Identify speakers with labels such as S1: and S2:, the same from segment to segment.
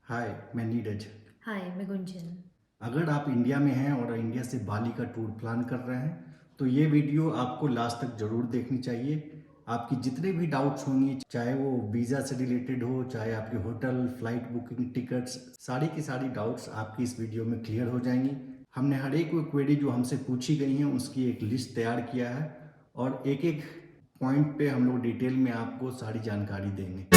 S1: हाय, मैं नीरज।
S2: हाय, मैं गुंजन।
S1: अगर आप इंडिया में हैं और इंडिया से बाली का टूर प्लान कर रहे हैं, तो ये वीडियो आपको लास्ट तक ज़रूर देखनी चाहिए। आपकी जितने भी डाउट्स होंगी, चाहे वो वीज़ा से रिलेटेड हो, चाहे आपके होटल, फ्लाइट बुकिंग, टिकट्स, सारी की सारी डाउट्स आपकी इस वीडियो में क्लियर हो जाएंगी। हमने हर एक क्वेरी जो हमसे पूछी गई हैं, उसकी एक लिस्ट तैयार किया है और एक एक पॉइंट पे हम लोग डिटेल में आपको सारी जानकारी देंगे।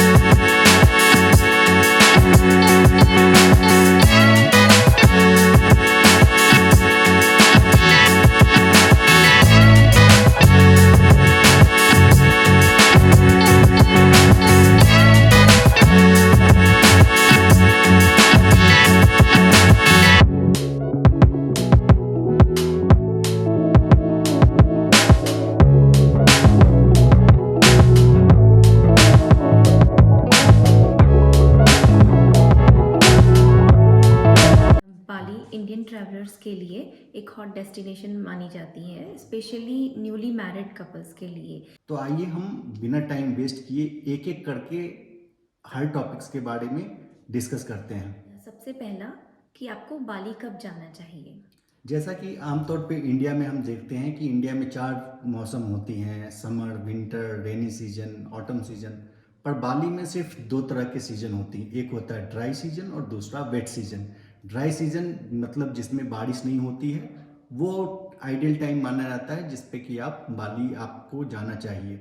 S2: बाली इंडियन ट्रैवलर्स के लिए एक हॉट डेस्टिनेशन मानी जाती है, स्पेशली न्यूली मैरिड कपल्स के लिए।
S1: तो आइए हम बिना टाइम वेस्ट किए एक एक करके हर टॉपिक्स के बारे में डिस्कस करते हैं।
S2: सबसे पहला कि आपको बाली कब जाना चाहिए।
S1: जैसा कि आमतौर पे इंडिया में हम देखते हैं कि इंडिया में 4 मौसम होती हैं, summer, winter, rainy season, autumn season. पर बाली में सिर्फ 2 तरह के सीजन होती हैं। एक होता है ड्राई सीजन और दूसरा वेट सीजन। ड्राई सीजन मतलब जिसमें बारिश नहीं होती है, वो आइडियल टाइम माना जाता है जिस पे कि आप बाली आपको जाना चाहिए।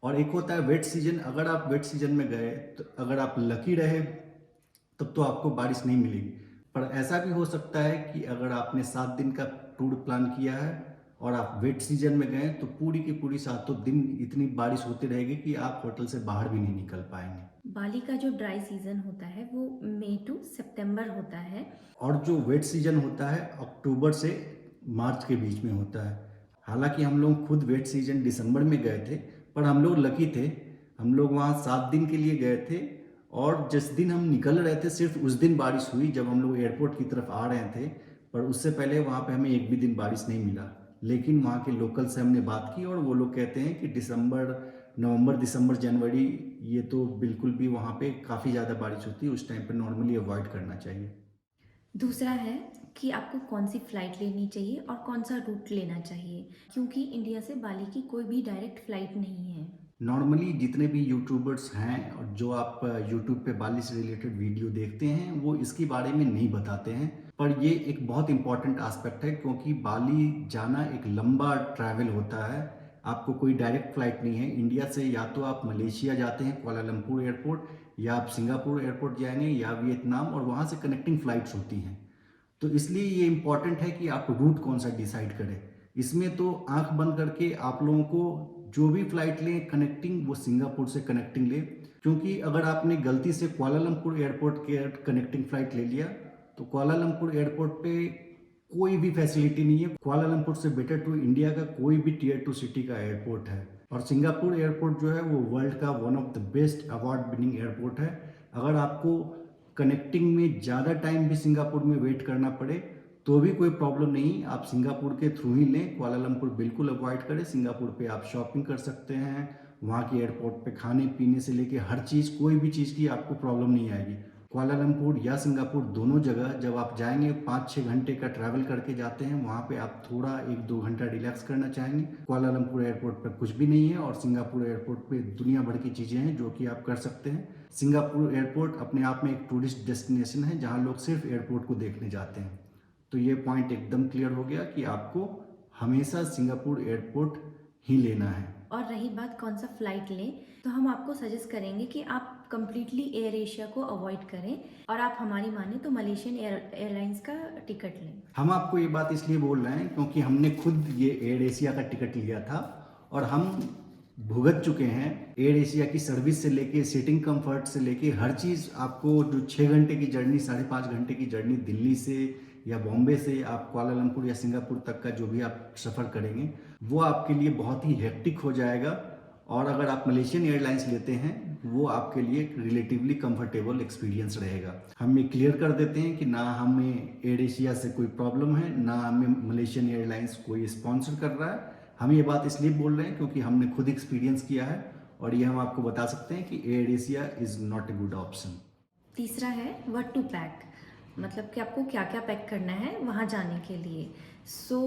S1: और एक होता है वेट सीजन। अगर आप वेट सीजन में गए तो अगर आप लकी रहे तब तो आपको बारिश नहीं मिलेगी। पर ऐसा भी हो सकता है कि अगर आपने 7 दिन का टूर प्लान किया है और आप वेट सीजन में गए तो पूरी की पूरी 7 दिन इतनी बारिश होती रहेगी कि आप होटल से बाहर भी नहीं निकल पाएंगे।
S2: बाली का जो ड्राई सीजन होता है वो मई टू सितंबर होता है।
S1: और जो वेट सीजन होता है अक्टूबर से मार्च के बीच में होता है। हालांकि हम लोग खुद वेट सीजन दिसंबर में गए थे, पर हम लोग लकी थे। हम लोग वहाँ 7 दिन के लिए गए थे और जिस दिन हम निकल रहे थे सिर्फ उस दिन बारिश हुई जब हम लोग एयरपोर्ट की तरफ आ रहे थे। पर उससे पहले वहाँ पे हमें एक भी दिन बारिश नहीं मिला। लेकिन वहाँ के लोकल से हमने बात की और वो लोग कहते हैं कि नवंबर, दिसंबर, जनवरी ये तो बिल्कुल भी वहाँ पे काफ़ी ज़्यादा बारिश होती है। उस टाइम पे नॉर्मली अवॉइड करना चाहिए।
S2: दूसरा है कि आपको कौन सी फ़्लाइट लेनी चाहिए और कौन सा रूट लेना चाहिए, क्योंकि इंडिया से बाली की कोई भी डायरेक्ट फ़्लाइट नहीं है।
S1: नॉर्मली जितने भी यूट्यूबर्स हैं और जो आप यूट्यूब पे बाली से रिलेटेड वीडियो देखते हैं वो इसके बारे में नहीं बताते हैं। पर ये एक बहुत इंपॉर्टेंट एस्पेक्ट है क्योंकि बाली जाना एक लंबा ट्रैवल होता है। आपको कोई डायरेक्ट फ्लाइट नहीं है इंडिया से। या तो आप मलेशिया जाते हैं कुआलालंपुर एयरपोर्ट, या आप सिंगापुर एयरपोर्ट जाएंगे, या वियतनाम, और वहाँ से कनेक्टिंग फ़्लाइट्स होती हैं। तो इसलिए ये इम्पॉर्टेंट है कि आप रूट कौन सा डिसाइड करें। इसमें तो आंख बंद करके आप लोगों को जो भी फ्लाइट लें कनेक्टिंग, वो सिंगापुर से कनेक्टिंग लें। क्योंकि अगर आपने गलती से कुआलालंपुर एयरपोर्ट के कनेक्टिंग फ़्लाइट ले लिया तो कुआलालंपुर एयरपोर्ट पे कोई भी फैसिलिटी नहीं है। कुआलालंपुर से बेटर टू इंडिया का कोई भी टियर 2 सिटी का एयरपोर्ट है। और सिंगापुर एयरपोर्ट जो है वो वर्ल्ड का one of the best award winning airport है। अगर आपको कनेक्टिंग में ज़्यादा टाइम भी सिंगापुर में वेट करना पड़े तो भी कोई प्रॉब्लम नहीं, आप सिंगापुर के थ्रू ही लें। कुआलालंपुर बिल्कुल अवॉइड करें। सिंगापुर पे आप शॉपिंग कर सकते हैं। वहाँ की एयरपोर्ट पे खाने पीने से लेके हर चीज़, कोई भी चीज़ की आपको प्रॉब्लम नहीं आएगी। कुआलालंपुर या सिंगापुर दोनों जगह जब आप जाएंगे 5-6 घंटे का ट्रैवल करके जाते हैं, वहाँ पे आप थोड़ा 1-2 घंटा रिलैक्स करना चाहेंगे। कुआलालंपुर एयरपोर्ट पर कुछ भी नहीं है और सिंगापुर एयरपोर्ट पे दुनिया भर की चीज़ें हैं जो कि आप कर सकते हैं। सिंगापुर एयरपोर्ट अपने आप में एक टूरिस्ट डेस्टिनेशन है जहाँ लोग सिर्फ एयरपोर्ट को देखने जाते हैं। तो ये पॉइंट एकदम क्लियर हो गया कि आपको हमेशा सिंगापुर एयरपोर्ट ही लेना है।
S2: और रही बात कौन सा फ़्लाइट लें, तो हम आपको सजेस्ट करेंगे कि आप कम्प्लीटली एयर एशिया को अवॉइड करें और आप हमारी माने तो मलेशियन एयरलाइंस का टिकट लें।
S1: हम आपको ये बात इसलिए बोल रहे हैं क्योंकि हमने खुद ये एयर एशिया का टिकट लिया था और हम भुगत चुके हैं। एयर एशिया की सर्विस से लेके सीटिंग कंफर्ट से लेके हर चीज़, आपको जो 6 घंटे की जर्नी, 5.5 घंटे की जर्नी दिल्ली से या बॉम्बे से आप कुआलालंपुर या सिंगापुर तक का जो भी आप सफ़र करेंगे वो आपके लिए बहुत ही हेक्टिक हो जाएगा। और अगर आप मलेशियन एयरलाइंस लेते हैं वो आपके लिए एक रिलेटिवली कंफर्टेबल एक्सपीरियंस रहेगा। हम ये क्लियर कर देते हैं कि ना हमें एयर एशिया से कोई प्रॉब्लम है, ना हमें मलेशियन एयरलाइंस कोई स्पॉन्सर कर रहा है। हम ये बात इसलिए बोल रहे हैं क्योंकि हमने खुद एक्सपीरियंस किया है और ये हम आपको बता सकते हैं कि air Asia is not a good option.
S2: तीसरा है व्हाट टू पैक, मतलब कि आपको क्या क्या पैक करना है वहाँ जाने के लिए। सो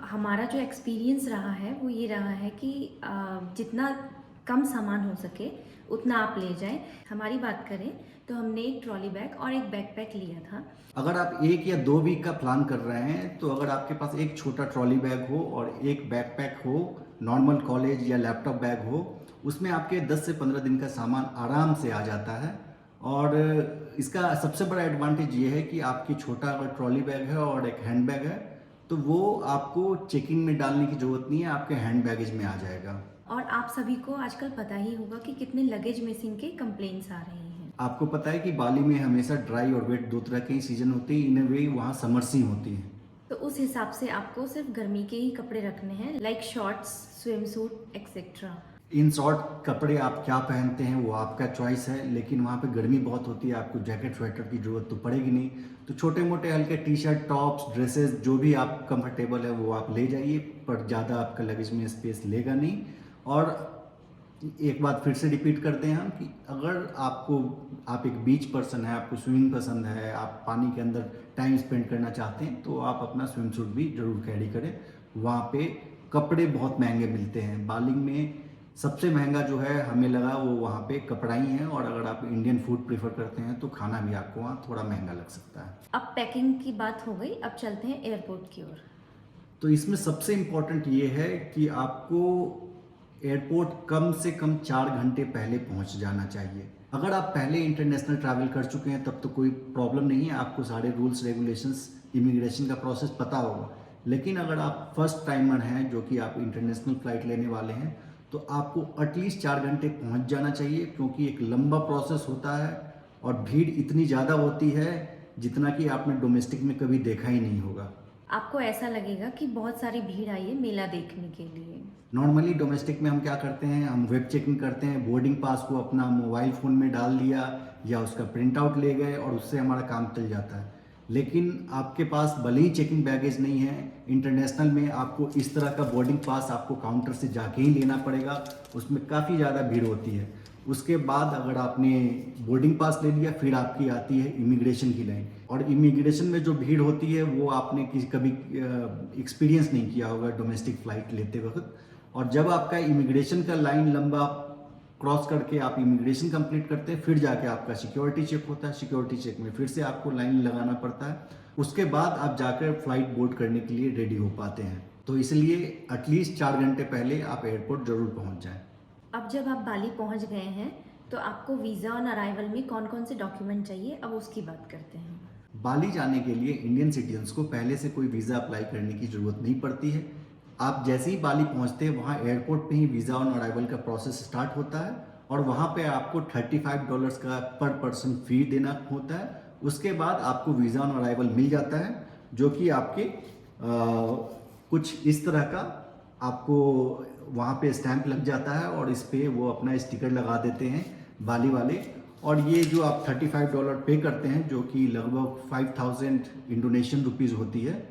S2: हमारा जो एक्सपीरियंस रहा है वो ये रहा है कि जितना कम सामान हो सके उतना आप ले जाएं। हमारी बात करें तो हमने एक ट्रॉली बैग और एक बैकपैक लिया था।
S1: अगर आप 1 या 2 वीक का प्लान कर रहे हैं तो अगर आपके पास एक छोटा ट्रॉली बैग हो और एक बैकपैक हो, नॉर्मल कॉलेज या लैपटॉप बैग हो, उसमें आपके 10 से 15 दिन का सामान आराम से आ जाता है। और इसका सबसे बड़ा एडवांटेज ये है कि आपकी छोटा अगर ट्रॉली बैग है और एक हैंड बैग है तो वो आपको चेकिंग में डालने की ज़रूरत नहीं है, आपके हैंड बैगेज में आ जाएगा।
S2: और आप सभी को आजकल पता ही होगा कि कितने लगेज मिसिंग के कंप्लेंट्स आ रहे हैं।
S1: आपको पता है कि बाली में हमेशा ड्राई और वेट 2 तरह के ही सीजन होते हैं, इन अ वे वहाँ समर्स ही होती हैं।
S2: तो उस हिसाब से आपको सिर्फ गर्मी के ही कपड़े रखने हैं, like shorts, swim suit etcetera.
S1: In short कपड़े आप क्या पहनते हैं वो आपका चॉइस है, लेकिन वहाँ पे गर्मी बहुत होती है, आपको जैकेट स्वेटर की ज़रूरत तो पड़ेगी नहीं। तो छोटे मोटे हल्के टी शर्ट, टॉप्स, ड्रेसेस जो भी आप कंफर्टेबल है वो आप ले जाइए, पर ज़्यादा आपका लगेज में स्पेस लेगा नहीं। और एक बात फिर से रिपीट करते हैं हम कि अगर आप एक बीच पर्सन है, आपको स्विमिंग पसंद है, आप पानी के अंदर टाइम स्पेंड करना चाहते हैं तो आप अपना स्विम सूट भी जरूर कैरी करें। वहाँ पे कपड़े बहुत महंगे मिलते हैं। बाली में सबसे महंगा जो है हमें लगा वो वहाँ पे कपड़ा ही है, और अगर आप इंडियन फूड प्रेफर करते हैं तो खाना भी आपको वहाँ थोड़ा महंगा लग सकता है।
S2: अब पैकिंग की बात हो गई, अब चलते हैं एयरपोर्ट की ओर।
S1: तो इसमें सबसे इम्पोर्टेंट ये है कि आपको एयरपोर्ट कम से कम 4 घंटे पहले पहुंच जाना चाहिए। अगर आप पहले इंटरनेशनल ट्रैवल कर चुके हैं तब तो कोई प्रॉब्लम नहीं है, आपको सारे रूल्स रेगुलेशंस इमिग्रेशन का प्रोसेस पता होगा। लेकिन अगर आप फर्स्ट टाइमर हैं, जो कि आप इंटरनेशनल फ्लाइट लेने वाले हैं, तो आपको एटलीस्ट 4 घंटे पहुंच जाना चाहिए, क्योंकि एक लंबा प्रोसेस होता है और भीड़ इतनी ज़्यादा होती है जितना कि आपने डोमेस्टिक में कभी देखा ही नहीं होगा।
S2: आपको ऐसा लगेगा कि बहुत सारी भीड़ आई है मेला देखने के लिए।
S1: नॉर्मली डोमेस्टिक में हम क्या करते हैं, हम वेब चेकिंग करते हैं, बोर्डिंग पास को अपना मोबाइल फ़ोन में डाल दिया या उसका प्रिंट आउट ले गए और उससे हमारा काम चल जाता है। लेकिन आपके पास भले ही चेकिंग बैगेज नहीं है, इंटरनेशनल में आपको इस तरह का बोर्डिंग पास आपको काउंटर से जाके ही लेना पड़ेगा, उसमें काफ़ी ज़्यादा भीड़ होती है। उसके बाद अगर आपने बोर्डिंग पास ले लिया, फिर आपकी आती है इमिग्रेशन की लाइन, और इमिग्रेशन में जो भीड़ होती है वो आपने कभी एक्सपीरियंस नहीं किया होगा डोमेस्टिक फ़्लाइट लेते वक्त। और जब आपका इमिग्रेशन का लाइन लंबा क्रॉस करके आप इमिग्रेशन कंप्लीट करते हैं, फिर जाके आपका सिक्योरिटी चेक होता है, सिक्योरिटी चेक में फिर से आपको लाइन लगाना पड़ता है, उसके बाद आप जाकर फ्लाइट बोर्ड करने के लिए रेडी हो पाते हैं। तो इसलिए एटलीस्ट 4 घंटे पहले आप एयरपोर्ट ज़रूर पहुंच जाएं।
S2: अब जब आप बाली पहुंच गए हैं तो आपको वीज़ा ऑन अराइवल में कौन कौन से डॉक्यूमेंट चाहिए, अब उसकी बात करते हैं।
S1: बाली जाने के लिए इंडियन सिटीजन्स को पहले से कोई वीज़ा अप्लाई करने की ज़रूरत नहीं पड़ती है। आप जैसे ही बाली पहुंचते हैं वहाँ एयरपोर्ट पे ही वीज़ा ऑन अराइवल का प्रोसेस स्टार्ट होता है, और वहाँ पे आपको $35 का पर पर्सन फ़ी देना होता है। उसके बाद आपको वीज़ा ऑन अराइवल मिल जाता है, जो कि आपके कुछ इस तरह का आपको वहाँ पे स्टैंप लग जाता है, और इस पे वो अपना स्टिकर लगा देते हैं बाली वाले। और ये जो आप $35 पे करते हैं, जो कि लगभग 5,000 इंडोनेशियन रुपीज़ होती है,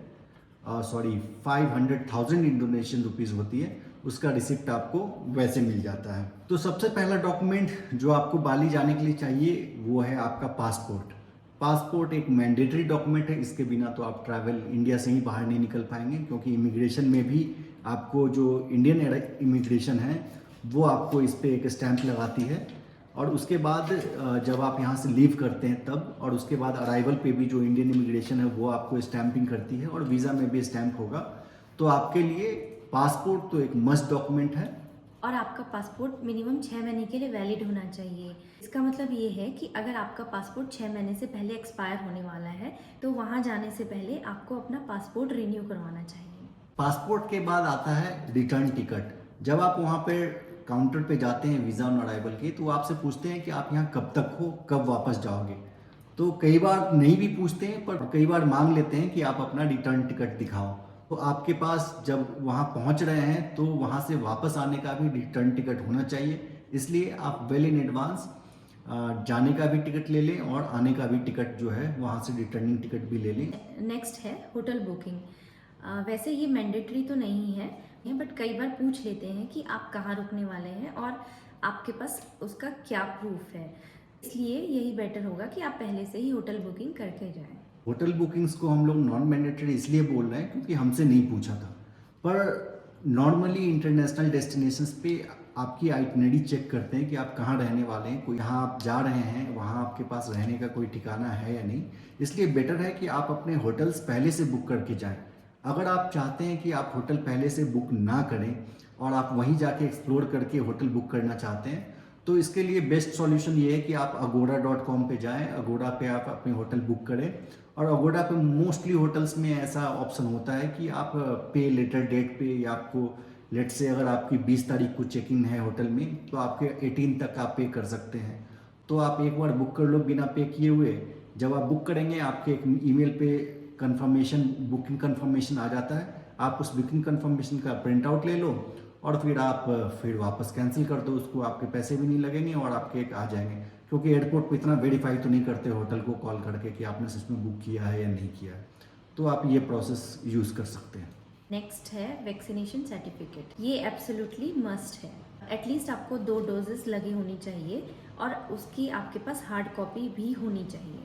S1: सॉरी 500,000 इंडोनेशियन रुपीज़ होती है, उसका रिसिप्ट आपको वैसे मिल जाता है। तो सबसे पहला डॉक्यूमेंट जो आपको बाली जाने के लिए चाहिए वो है आपका पासपोर्ट। पासपोर्ट एक मैंडेटरी डॉक्यूमेंट है, इसके बिना तो आप ट्रैवल इंडिया से ही बाहर नहीं निकल पाएंगे, क्योंकि इमिग्रेशन में भी आपको जो इंडियन इमिग्रेशन है वो आपको इस पर एक स्टैंप लगाती है। और उसके बाद जब आप यहाँ से लीव करते हैं तब, और उसके बाद अराइवल पे भी जो इंडियन इमिग्रेशन है वो आपको स्टैंपिंग करती है, और वीज़ा में भी स्टैंप होगा। तो आपके लिए पासपोर्ट तो एक मस्ट डॉक्यूमेंट है।
S2: और आपका पासपोर्ट मिनिमम 6 महीने के लिए वैलिड होना चाहिए। इसका मतलब ये है कि अगर आपका पासपोर्ट 6 महीने से पहले एक्सपायर होने वाला है तो वहाँ जाने से पहले आपको अपना पासपोर्ट रिन्यू करवाना चाहिए।
S1: पासपोर्ट के बाद आता है रिटर्न टिकट। जब आप वहाँ पे काउंटर पे जाते हैं वीज़ा ऑन अराइवल के, तो आपसे पूछते हैं कि आप यहाँ कब तक हो, कब वापस जाओगे। तो कई बार नहीं भी पूछते हैं, पर कई बार मांग लेते हैं कि आप अपना रिटर्न टिकट दिखाओ। तो आपके पास जब वहाँ पहुँच रहे हैं तो वहाँ से वापस आने का भी रिटर्न टिकट होना चाहिए। इसलिए आप वेल इन एडवांस जाने का भी टिकट ले लें, और आने का भी टिकट जो है वहाँ से रिटर्निंग टिकट भी ले लें।
S2: नेक्स्ट है होटल बुकिंग। वैसे ये मैंडेटरी तो नहीं है, बट कई बार पूछ लेते हैं कि आप कहाँ रुकने वाले हैं और आपके पास उसका क्या प्रूफ है। इसलिए यही बेटर होगा कि आप पहले से ही होटल बुकिंग करके जाएं।
S1: होटल बुकिंग्स को हम लोग नॉन मैंडेटरी इसलिए बोल रहे हैं क्योंकि हमसे नहीं पूछा था। पर नॉर्मली इंटरनेशनल डेस्टिनेशंस पे आपकी आइटनरी चेक करते हैं कि आप कहाँ रहने वाले हैं, कोई जहाँ आप जा रहे हैं वहाँ आपके पास रहने का कोई ठिकाना है या नहीं। इसलिए बेटर है कि आप अपने होटल्स पहले से बुक करके जाएं। अगर आप चाहते हैं कि आप होटल पहले से बुक ना करें और आप वहीं जाके एक्सप्लोर करके होटल बुक करना चाहते हैं, तो इसके लिए बेस्ट सॉल्यूशन ये है कि आप agoda.com पे जाएं। अगोड़ा पे आप अपने होटल बुक करें और अगोड़ा पे मोस्टली होटल्स में ऐसा ऑप्शन होता है कि आप पे लेटर डेट पे, या आपको लेट से अगर आपकी 20 तारीख को चेक इन है होटल में तो आपके 18 तक आप पे कर सकते हैं। तो आप एक बार बुक कर लो बिना पे किए हुए। जब आप बुक करेंगे आपके एक ईमेल पे कंफर्मेशन, बुकिंग कंफर्मेशन आ जाता है। आप उस बुकिंग कंफर्मेशन का प्रिंट आउट ले लो और फिर आप फिर वापस कैंसिल कर दो उसको। आपके पैसे भी नहीं लगेंगे और आपके एक आ जाएंगे, क्योंकि एयरपोर्ट पे इतना वेरीफाई तो नहीं करते होटल को कॉल करके कि आपने सच में बुक किया है या नहीं किया है। तो आप ये प्रोसेस यूज़ कर सकते हैं।
S2: नेक्स्ट है वैक्सीनेशन सर्टिफिकेट। ये एब्सोल्युटली मस्ट है। एटलीस्ट आपको 2 डोजेस लगी होनी चाहिए और उसकी आपके पास हार्ड कॉपी भी होनी चाहिए।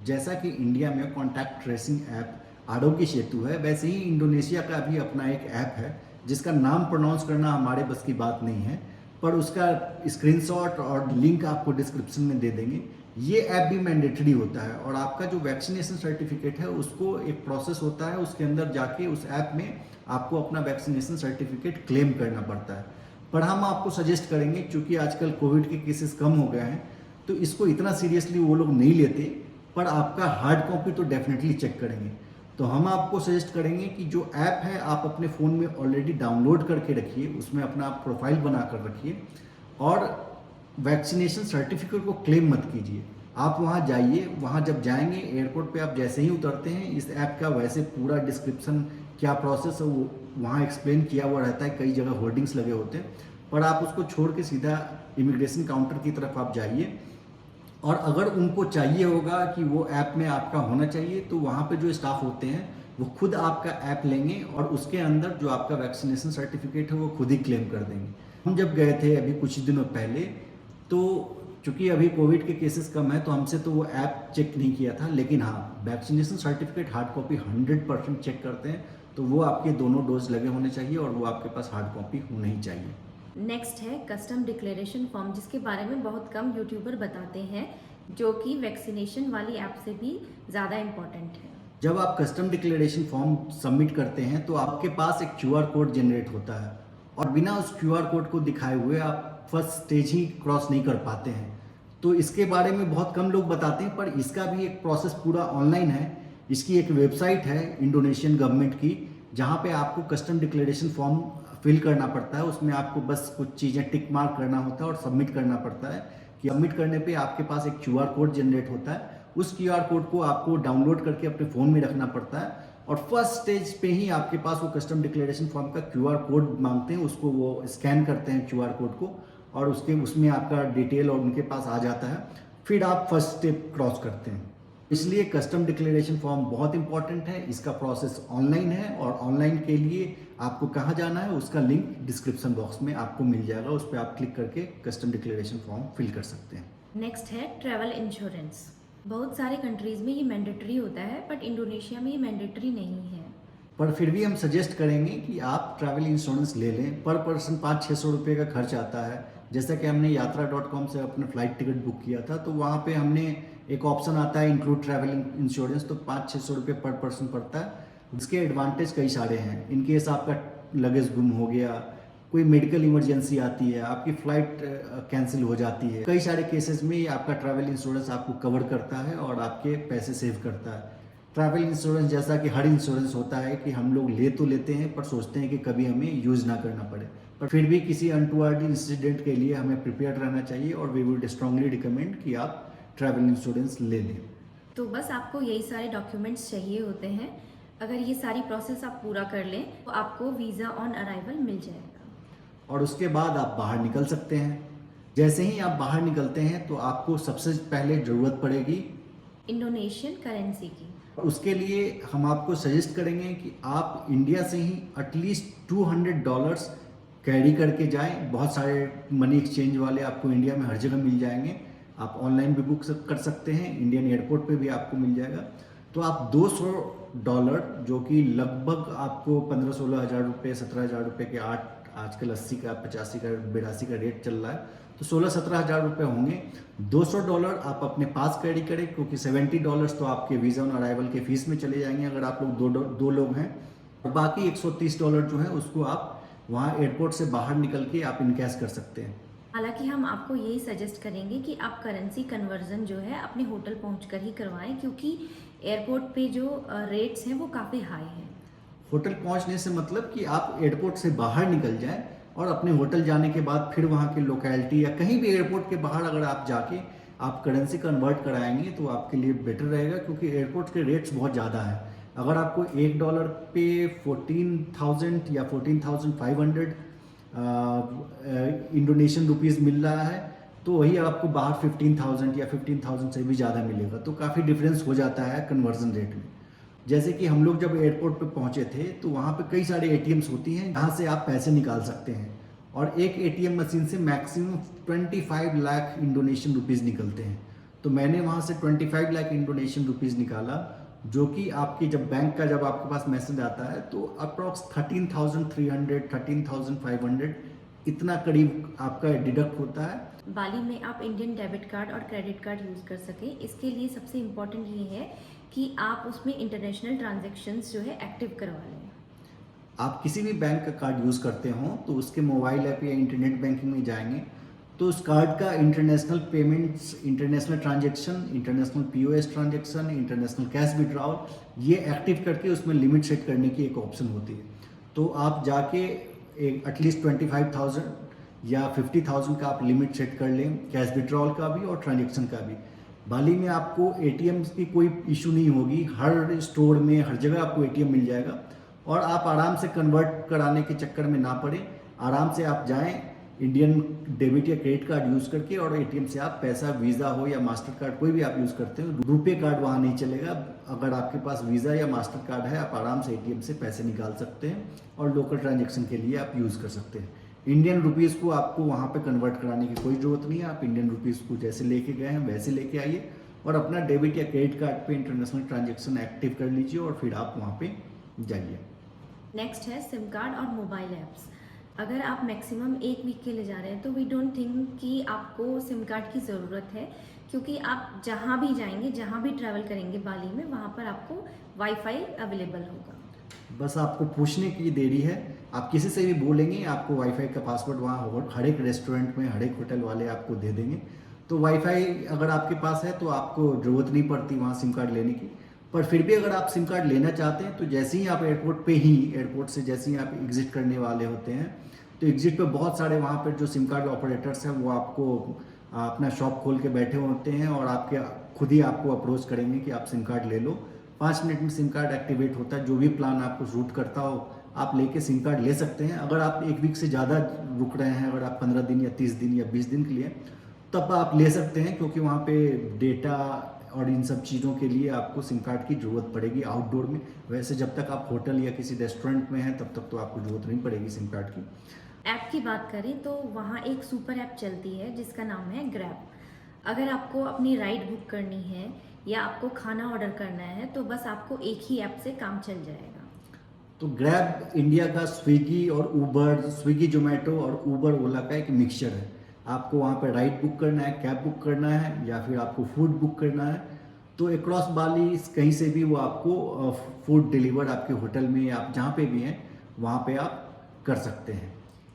S1: जैसा कि इंडिया में contact tracing app Aarogya Setu है, वैसे ही इंडोनेशिया का भी अपना एक ऐप है जिसका नाम प्रोनाउंस करना हमारे बस की बात नहीं है, पर उसका स्क्रीनशॉट और लिंक आपको डिस्क्रिप्शन में दे देंगे। ये ऐप भी मैंडेटरी होता है और आपका जो वैक्सीनेशन सर्टिफिकेट है उसको एक प्रोसेस होता है, उसके अंदर जाके उस ऐप में आपको अपना वैक्सीनेशन सर्टिफिकेट क्लेम करना पड़ता है। पर हम आपको सजेस्ट करेंगे, क्योंकि आजकल कोविड के केसेस कम हो गए हैं तो इसको इतना सीरियसली वो लोग नहीं लेते, पर आपका हार्ड कॉपी तो डेफिनेटली चेक करेंगे। तो हम आपको सजेस्ट करेंगे कि जो ऐप है आप अपने फ़ोन में ऑलरेडी डाउनलोड करके रखिए, उसमें अपना प्रोफाइल बना कर रखिए और वैक्सीनेशन सर्टिफिकेट को क्लेम मत कीजिए। आप वहाँ जाइए, वहाँ जब जाएंगे एयरपोर्ट पे आप जैसे ही उतरते हैं इस ऐप का वैसे पूरा डिस्क्रिप्शन क्या प्रोसेस है वो वहाँ एक्सप्लेन किया हुआ रहता है। कई जगह होर्डिंग्स लगे होते हैं, पर आप उसको छोड़ के सीधा इमिग्रेशन काउंटर की तरफ आप जाइए और अगर उनको चाहिए होगा कि वो ऐप में आपका होना चाहिए तो वहाँ पे जो स्टाफ होते हैं वो खुद आपका ऐप लेंगे और उसके अंदर जो आपका वैक्सीनेशन सर्टिफिकेट है वो खुद ही क्लेम कर देंगे। हम जब गए थे अभी कुछ दिनों पहले, तो चूंकि अभी कोविड के केसेस कम है तो हमसे तो वो ऐप चेक नहीं किया था, लेकिन हाँ vaccination certificate hard copy 100% check करते हैं। तो वो आपके दोनों डोज लगे होने चाहिए और वो आपके पास हार्ड कॉपी होनी ही चाहिए।
S2: नेक्स्ट है कस्टम डिक्लेरेशन फॉर्म, जिसके बारे में बहुत कम यूट्यूबर बताते हैं, जो कि वैक्सीनेशन वाली ऐप से भी ज़्यादा इम्पोर्टेंट है।
S1: जब आप कस्टम डिक्लेरेशन फॉर्म सबमिट करते हैं तो आपके पास एक क्यूआर कोड जनरेट होता है और बिना उस क्यूआर कोड को दिखाए हुए आप फर्स्ट स्टेज ही क्रॉस नहीं कर पाते हैं। तो इसके बारे में बहुत कम लोग बताते हैं, पर इसका भी एक प्रोसेस पूरा ऑनलाइन है। इसकी एक वेबसाइट है इंडोनेशियन गवर्नमेंट की, जहाँ पे आपको कस्टम डिक्लेरेशन फॉर्म फिल करना पड़ता है। उसमें आपको बस कुछ चीज़ें टिक मार्क करना होता है और सबमिट करना पड़ता है। कि सबमिट करने पे आपके पास एक क्यूआर कोड जनरेट होता है। उस क्यूआर कोड को आपको डाउनलोड करके अपने फ़ोन में रखना पड़ता है और फर्स्ट स्टेज पे ही आपके पास वो कस्टम डिक्लेरेशन फॉर्म का क्यूआर कोड मांगते हैं। उसको वो स्कैन करते हैं क्यूआर कोड को और उसमें आपका डिटेल और उनके पास आ जाता है। फिर आप फर्स्ट स्टेप क्रॉस करते हैं। इसलिए कस्टम डिक्लेरेशन फॉर्म बहुत इंपॉर्टेंट है। इसका प्रोसेस ऑनलाइन है और ऑनलाइन के लिए आपको कहाँ जाना है उसका लिंक डिस्क्रिप्शन बॉक्स में आपको मिल जाएगा। उस पर आप क्लिक करके कस्टम डिक्लेरेशन फॉर्म फिल कर सकते हैं।
S2: नेक्स्ट है ट्रैवल इंश्योरेंस। बहुत सारे कंट्रीज़ में ये मैंडेटरी होता है, बट इंडोनेशिया में ये मैंडेटरी नहीं है।
S1: पर फिर भी हम सजेस्ट करेंगे कि आप ट्रैवल इंश्योरेंस ले लें। पर पर्सन 500-600 रुपये का खर्च आता है। जैसा कि हमने यात्रा.com से अपना फ्लाइट टिकट बुक किया था तो वहाँ पे हमने एक ऑप्शन आता है इंक्लूड ट्रैवल इंश्योरेंस, तो 500-600 रुपये पर पर्सन पड़ता है। इसके एडवांटेज कई सारे हैं। इन केस आपका लगेज गुम हो गया, कोई मेडिकल इमरजेंसी आती है, आपकी फ़्लाइट कैंसिल हो जाती है, कई सारे केसेस में आपका ट्रैवल इंश्योरेंस आपको कवर करता है और आपके पैसे सेव करता है। ट्रैवल इंश्योरेंस जैसा कि हर इंश्योरेंस होता है कि हम लोग ले तो लेते हैं पर सोचते हैं कि कभी हमें यूज़ ना करना पड़े, पर फिर भी किसी अनटूवर्ड इंसिडेंट के लिए हमें प्रिपेयर रहना चाहिए और वी वुड स्ट्रांगली रिकमेंड कि आप ट्रैवल इंश्योरेंस ले लें।
S2: तो बस आपको यही सारे डॉक्यूमेंट्स चाहिए होते हैं। अगर ये सारी प्रोसेस आप पूरा कर लें तो आपको वीज़ा ऑन अराइवल मिल जाएगा
S1: और उसके बाद आप बाहर निकल सकते हैं। जैसे ही आप बाहर निकलते हैं तो आपको सबसे पहले ज़रूरत पड़ेगी
S2: इंडोनेशियन करेंसी की।
S1: उसके लिए हम आपको सजेस्ट करेंगे कि आप इंडिया से ही एटलीस्ट $200 कैरी करके जाएं। बहुत सारे मनी एक्सचेंज वाले आपको इंडिया में हर जगह मिल जाएंगे। आप ऑनलाइन भी बुक कर सकते हैं, इंडियन एयरपोर्ट पे भी आपको मिल जाएगा। तो आप $200 जो कि लगभग आपको 15-16 हज़ार रुपये, 17 हज़ार रुपये के आजकल 80 का, 85 का, 82 का रेट चल रहा है, तो 16-17 हज़ार रुपये होंगे। $200 आप अपने पास कैरी करें, क्योंकि $70 तो आपके वीज़ा ऑन अराइवल के फीस में चले जाएंगे अगर आप लोग दो लोग हैं, और बाकी $130 जो है उसको आप वहाँ एयरपोर्ट से बाहर निकल के आप इनकैश कर सकते हैं।
S2: हालांकि हम आपको यही सजेस्ट करेंगे कि आप करेंसी कन्वर्जन जो है अपने होटल पहुंचकर ही करवाएं, क्योंकि एयरपोर्ट पे जो रेट्स हैं वो काफ़ी हाई हैं।
S1: होटल पहुंचने से मतलब कि आप एयरपोर्ट से बाहर निकल जाएं और अपने होटल जाने के बाद फिर वहाँ के लोकेलिटी या कहीं भी एयरपोर्ट के बाहर अगर आप जाके आप करेंसी कन्वर्ट कराएंगे तो आपके लिए बेटर रहेगा, क्योंकि एयरपोर्ट के रेट्स बहुत ज़्यादा है। अगर आपको $1 पे 14,000 या 14,500 इंडोनेशियन रुपीज़ मिल रहा है, तो वही आपको बाहर 15,000 या 15,000 से भी ज़्यादा मिलेगा। तो काफ़ी डिफरेंस हो जाता है कन्वर्जन रेट में। जैसे कि हम लोग जब एयरपोर्ट पे पहुंचे थे तो वहाँ पे कई सारे एटीएम्स होती हैं जहाँ से आप पैसे निकाल सकते हैं, और एक एटीएम मशीन से मैक्सिमम 25 लाख इंडोनेशियन रुपीज़ निकलते हैं। तो मैंने वहाँ से 25 लाख इंडोनेशियन रुपीज़ निकाला, जो कि आपके जब आपके पास मैसेज आता है तो अप्रॉक्स 13,300 13,500 इतना करीब आपका डिडक्ट होता है।
S2: बाली में आप इंडियन डेबिट कार्ड और क्रेडिट कार्ड यूज़ कर सकें, इसके लिए सबसे इम्पोर्टेंट ये है कि आप उसमें इंटरनेशनल ट्रांजैक्शंस जो है एक्टिव करवा लें।
S1: आप किसी भी बैंक का कार्ड यूज़ करते हो तो उसके मोबाइल ऐप या इंटरनेट बैंकिंग में जाएंगे तो उस कार्ड का international payments, international transaction, international POS transaction, international cash withdrawal, ये एक्टिव करके उसमें लिमिट सेट करने की एक ऑप्शन होती है। तो आप जाके एक एटलीस्ट 25,000 या 50,000 का आप लिमिट सेट कर लें, कैश विड्रॉल का भी और ट्रांजैक्शन का भी। बाली में आपको एटीएम की कोई इशू नहीं होगी, हर स्टोर में हर जगह आपको एटीएम मिल जाएगा, और आप आराम से कन्वर्ट कराने के चक्कर में ना पड़े। आराम से आप जाएं इंडियन डेबिट या क्रेडिट कार्ड यूज़ करके, और एटीएम से आप पैसा, वीज़ा हो या मास्टर कार्ड कोई भी आप यूज़ करते हो, रुपे कार्ड वहाँ नहीं चलेगा। अगर आपके पास वीज़ा या मास्टर कार्ड है आप आराम से एटीएम से पैसे निकाल सकते हैं और लोकल ट्रांजेक्शन के लिए आप यूज़ कर सकते हैं। इंडियन रुपीज़ को आपको वहाँ पे कन्वर्ट कराने की कोई ज़रूरत नहीं है। आप इंडियन रुपीज़ को जैसे लेके गए हैं वैसे लेके आइए और अपना डेबिट या क्रेडिट कार्ड पे इंटरनेशनल ट्रांजैक्शन एक्टिव कर लीजिए और फिर आप वहाँ पे जाइए।
S2: नेक्स्ट है सिम कार्ड और मोबाइल ऐप्स। अगर आप मैक्सिमम 1 वीक के लिए जा रहे हैं तो वी डोंट थिंक कि आपको सिम कार्ड की ज़रूरत है, क्योंकि आप जहाँ भी जाएंगे, जहाँ भी ट्रैवल करेंगे बाली में, वहाँ पर आपको वाईफाई अवेलेबल होगा।
S1: बस आपको पूछने की देरी है। आप किसी से भी बोलेंगे आपको वाईफाई का पासवर्ड वहाँ हर एक रेस्टोरेंट में, हर एक होटल वाले आपको दे देंगे। तो वाईफाई अगर आपके पास है तो आपको ज़रूरत नहीं पड़ती वहाँ सिम कार्ड लेने की। पर फिर भी अगर आप सिम कार्ड लेना चाहते हैं तो जैसे ही आप एयरपोर्ट से जैसे ही आप एग्जिट करने वाले होते हैं तो एग्जिट पे बहुत सारे वहाँ पर जो सिम कार्ड ऑपरेटर्स हैं वो आपको अपना शॉप खोल के बैठे होते हैं और आपके खुद ही आपको अप्रोच करेंगे कि आप सिम कार्ड ले लो। 5 मिनट में सिम कार्ड एक्टिवेट होता है। जो भी प्लान आपको सूट करता हो आप लेके सिम कार्ड ले सकते हैं। अगर आप 1 वीक से ज़्यादा रुक रहे हैं, अगर आप 15 दिन या 30 दिन या 20 दिन के लिए, तब आप ले सकते हैं, क्योंकि वहाँ पे डेटा और इन सब चीज़ों के लिए आपको सिम कार्ड की ज़रूरत पड़ेगी आउटडोर में। वैसे जब तक आप होटल या किसी रेस्टोरेंट में हैं तब तक तो आपको ज़रूरत नहीं पड़ेगी सिम कार्ड की।
S2: ऐप की बात करें तो वहाँ एक सुपर ऐप चलती है जिसका नाम है ग्रैब। अगर आपको अपनी राइड बुक करनी है या आपको खाना ऑर्डर करना है तो बस आपको एक ही ऐप से काम चल जाएगा।
S1: तो ग्रैब इंडिया का स्विगी और ऊबर, स्विगी जोमेटो और ऊबर ओला का एक मिक्सचर है। आपको वहाँ पर राइड बुक करना है, कैब बुक करना है या फिर आपको फूड बुक करना है तो अक्रॉस बाली कहीं से भी वो आपको फूड डिलीवर आपके होटल में या आप जहाँ पे भी हैं वहाँ पे आप कर सकते हैं।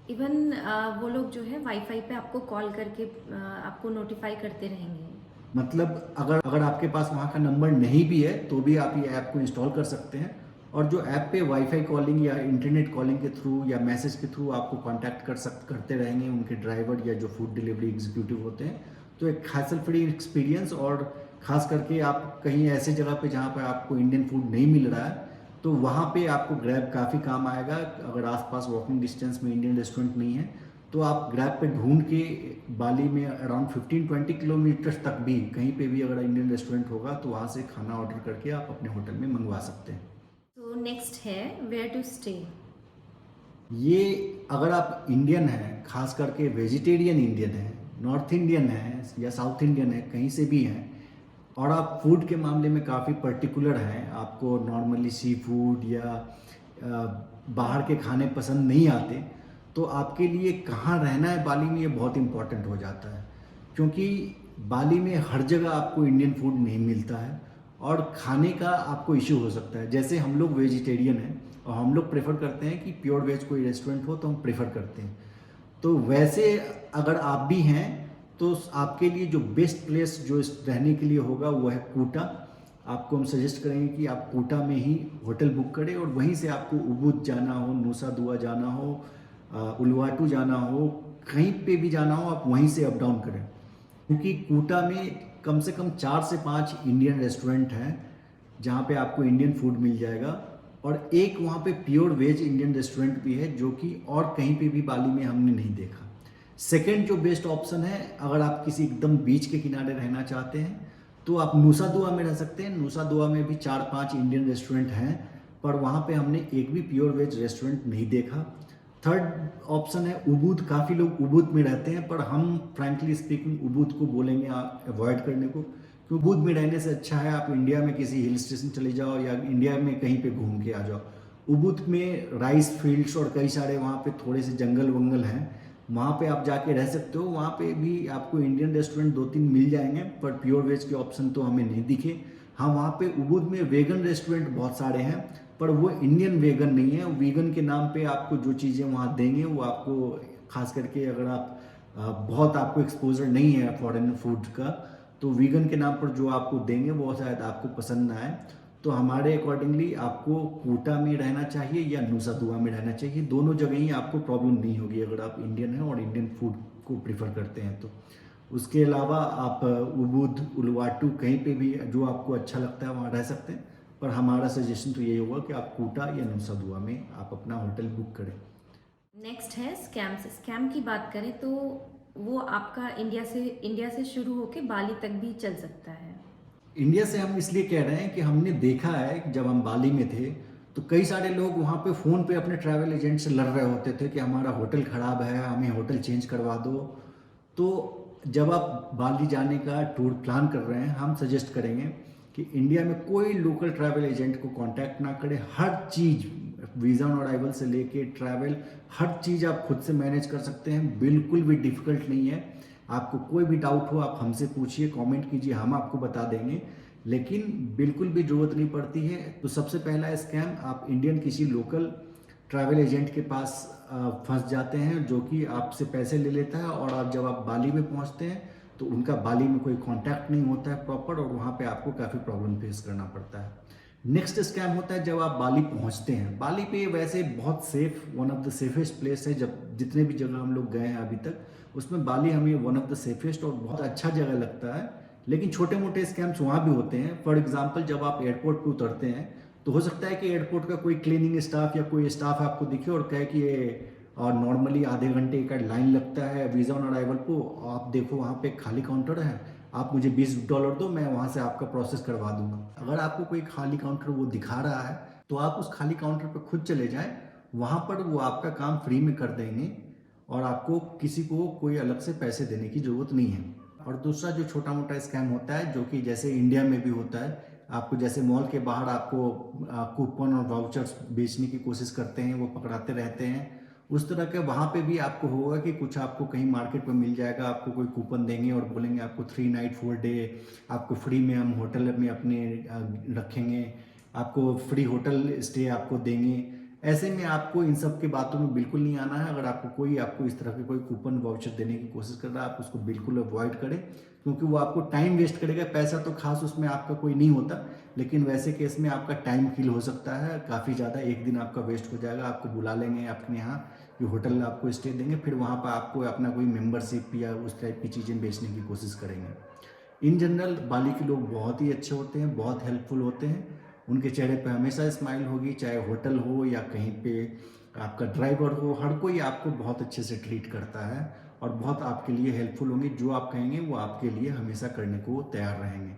S2: इवन वो लोग जो है वाईफाई पे आपको कॉल करके आपको नोटिफाई करते रहेंगे।
S1: मतलब अगर आपके पास वहाँ का नंबर नहीं भी है तो भी आप ये ऐप को इंस्टॉल कर सकते हैं, और जो ऐप पे वाईफाई कॉलिंग या इंटरनेट कॉलिंग के थ्रू या मैसेज के थ्रू आपको कांटेक्ट करते रहेंगे उनके ड्राइवर या जो फूड डिलीवरी एग्जीक्यूटिव होते हैं। तो एक हैसल फ्री एक्सपीरियंस, और ख़ास करके आप कहीं ऐसे जगह पे जहाँ पर आपको इंडियन फूड नहीं मिल रहा है तो वहाँ पे आपको ग्रैब काफ़ी काम आएगा। अगर आसपास वॉकिंग डिस्टेंस में इंडियन रेस्टोरेंट नहीं है तो आप ग्रैब पे ढूंढ के बाली में अराउंड 15-20 किलोमीटर तक भी कहीं पे भी अगर इंडियन रेस्टोरेंट होगा तो वहाँ से खाना ऑर्डर करके आप अपने होटल में मंगवा सकते हैं।
S2: तो नेक्स्ट है वेयर टू स्टे।
S1: ये अगर आप इंडियन हैं, खास करके वेजिटेरियन इंडियन हैं, नॉर्थ इंडियन हैं या साउथ इंडियन है, कहीं से भी हैं, और आप फूड के मामले में काफ़ी पर्टिकुलर हैं, आपको नॉर्मली सी फूड या बाहर के खाने पसंद नहीं आते, तो आपके लिए कहाँ रहना है बाली में ये बहुत इम्पोर्टेंट हो जाता है, क्योंकि बाली में हर जगह आपको इंडियन फूड नहीं मिलता है और खाने का आपको इश्यू हो सकता है। जैसे हम लोग वेजिटेरियन हैं और हम लोग प्रेफर करते हैं कि प्योर वेज कोई रेस्टोरेंट हो तो हम प्रेफर करते हैं। तो वैसे अगर आप भी हैं तो आपके लिए जो बेस्ट प्लेस जो रहने के लिए होगा वो है कूटा। आपको हम सजेस्ट करेंगे कि आप कूटा में ही होटल बुक करें और वहीं से आपको उबुद जाना हो, नूसा दुआ जाना हो, उलवाटू जाना हो, कहीं पे भी जाना हो, आप वहीं से अप डाउन करें, क्योंकि कूटा में कम से कम 4 से 5 इंडियन रेस्टोरेंट हैं जहाँ पे आपको इंडियन फूड मिल जाएगा, और एक वहाँ पे प्योर वेज इंडियन रेस्टोरेंट भी है जो कि और कहीं पे भी बाली में हमने नहीं देखा। सेकंड जो बेस्ट ऑप्शन है, अगर आप किसी एकदम बीच के किनारे रहना चाहते हैं तो आप नूसा दुआ में रह सकते हैं। नूसा दुआ में भी 4-5 इंडियन रेस्टोरेंट हैं, पर वहाँ पे हमने एक भी प्योर वेज रेस्टोरेंट नहीं देखा। थर्ड ऑप्शन है उबूद। काफ़ी लोग उबूद में रहते हैं, पर हम फ्रैंकली स्पीकिंग उबूद को बोलेंगे अवॉइड करने को, क्योंकि उबूद में रहने से अच्छा है आप इंडिया में किसी हिल स्टेशन चले जाओ या इंडिया में कहीं पे घूम के आ जाओ। उबूद में राइस फील्ड्स और कई सारे वहाँ पे थोड़े से जंगल वंगल हैं, वहाँ पे आप जाके रह सकते हो। वहाँ पे भी आपको इंडियन रेस्टोरेंट 2-3 मिल जाएंगे, पर प्योर वेज के ऑप्शन तो हमें नहीं दिखे। हाँ, वहाँ पे उबूद में वेगन रेस्टोरेंट बहुत सारे हैं, पर वो इंडियन वेगन नहीं है। वीगन के नाम पे आपको जो चीज़ें वहाँ देंगे वो आपको, खास करके अगर आप बहुत आपको एक्सपोजर नहीं है फॉरेन फूड का, तो वीगन के नाम पर जो आपको देंगे वो शायद आपको पसंद ना आए। तो हमारे अकॉर्डिंगली आपको कूटा में रहना चाहिए या नूसा दुआ में रहना चाहिए। दोनों जगह ही आपको प्रॉब्लम नहीं होगी अगर आप इंडियन हैं और इंडियन फूड को प्रीफर करते हैं तो। उसके अलावा आप उबुद, उलवाटू कहीं पे भी जो आपको अच्छा लगता है वहाँ रह सकते हैं, पर हमारा सजेशन तो यही होगा कि आप कूटा या नूसा दुआ में आप अपना होटल बुक करें।
S2: नेक्स्ट है स्कैम्स। स्कैम की बात करें तो वो आपका इंडिया से शुरू होके बाली तक भी चल सकता है।
S1: इंडिया से हम इसलिए कह रहे हैं कि हमने देखा है कि जब हम बाली में थे तो कई सारे लोग वहाँ पे फ़ोन पे अपने ट्रैवल एजेंट से लड़ रहे होते थे कि हमारा होटल ख़राब है, हमें होटल चेंज करवा दो। तो जब आप बाली जाने का टूर प्लान कर रहे हैं, हम सजेस्ट करेंगे कि इंडिया में कोई लोकल ट्रैवल एजेंट को कांटेक्ट ना करें। हर चीज़, वीज़ा ऑन अराइवल से लेके ट्रैवल, हर चीज़ आप खुद से मैनेज कर सकते हैं, बिल्कुल भी डिफ़िकल्ट नहीं है। आपको कोई भी डाउट हो आप हमसे पूछिए, कमेंट कीजिए, हम आपको बता देंगे, लेकिन बिल्कुल भी ज़रूरत नहीं पड़ती है। तो सबसे पहला स्कैम, आप इंडियन किसी लोकल ट्रैवल एजेंट के पास फंस जाते हैं जो कि आपसे पैसे ले लेता है, और आप जब आप बाली में पहुंचते हैं तो उनका बाली में कोई कांटेक्ट नहीं होता है प्रॉपर, और वहाँ पे आपको काफ़ी प्रॉब्लम फेस करना पड़ता है। नेक्स्ट स्कैम होता है जब आप बाली पहुंचते हैं। बाली पे वैसे बहुत safe, one of the safest place है। जब जितने भी जगह हम लोग गए हैं अभी तक, उसमें बाली हमें वन ऑफ द सेफेस्ट और बहुत अच्छा जगह लगता है। लेकिन छोटे मोटे स्कैम्स वहाँ भी होते हैं। फॉर एग्जाम्पल, जब आप एयरपोर्ट पे उतरते हैं तो हो सकता है कि एयरपोर्ट का कोई क्लीनिंग स्टाफ या कोई स्टाफ आपको दिखे और कहे कि ये, और नॉर्मली आधे घंटे का लाइन लगता है वीज़ा ऑन अराइवल को, आप देखो वहाँ पे खाली काउंटर है, आप मुझे $20 दो, मैं वहाँ से आपका प्रोसेस करवा दूंगा। अगर आपको कोई खाली काउंटर वो दिखा रहा है तो आप उस खाली काउंटर पर खुद चले जाएं, वहाँ पर वो आपका काम फ्री में कर देंगे और आपको किसी को कोई अलग से पैसे देने की ज़रूरत नहीं है। और दूसरा जो छोटा मोटा स्कैम होता है, जो कि जैसे इंडिया में भी होता है, आपको जैसे मॉल के बाहर आपको कूपन और वाउचर्स बेचने की कोशिश करते हैं, वो पकड़ाते रहते हैं। उस तरह के वहाँ पे भी आपको होगा कि कुछ आपको कहीं मार्केट में मिल जाएगा, आपको कोई कूपन देंगे और बोलेंगे आपको 3 नाइट 4 डे आपको फ्री में हम होटल में अपने रखेंगे, आपको फ्री होटल स्टे आपको देंगे। ऐसे में आपको इन सब की बातों में बिल्कुल नहीं आना है। अगर आपको इस तरह के कोई कूपन वाउचर देने की कोशिश कर रहा है, आप उसको बिल्कुल अवॉइड करें, क्योंकि वो आपको टाइम वेस्ट करेगा। पैसा तो खास उसमें आपका कोई नहीं होता, लेकिन वैसे केस में आपका टाइम किल हो सकता है काफ़ी ज़्यादा। एक दिन आपका वेस्ट हो जाएगा। आपको बुला लेंगे अपने यहाँ कि होटल आपको स्टे देंगे, फिर वहाँ पर आपको अपना कोई मेंबरशिप या उस टाइप की चीज़ें बेचने की कोशिश करेंगे। इन जनरल बाली के लोग बहुत ही अच्छे होते हैं, बहुत हेल्पफुल होते हैं। उनके चेहरे पे हमेशा स्माइल होगी, चाहे होटल हो या कहीं पे आपका ड्राइवर हो, हर कोई आपको बहुत अच्छे से ट्रीट करता है और बहुत आपके लिए हेल्पफुल होंगे। जो आप कहेंगे वो आपके लिए हमेशा करने को तैयार रहेंगे।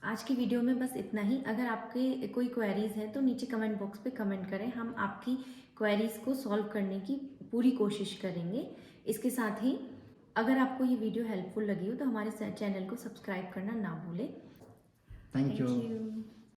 S2: आज की वीडियो में बस इतना ही। अगर आपके कोई क्वेरीज हैं तो नीचे कमेंट बॉक्स पे कमेंट करें, हम आपकी क्वेरीज को सॉल्व करने की पूरी कोशिश करेंगे। इसके साथ ही अगर आपको ये वीडियो हेल्पफुल लगी हो तो हमारे चैनल को सब्सक्राइब करना ना भूलें।
S1: Thank you.
S2: Thank you.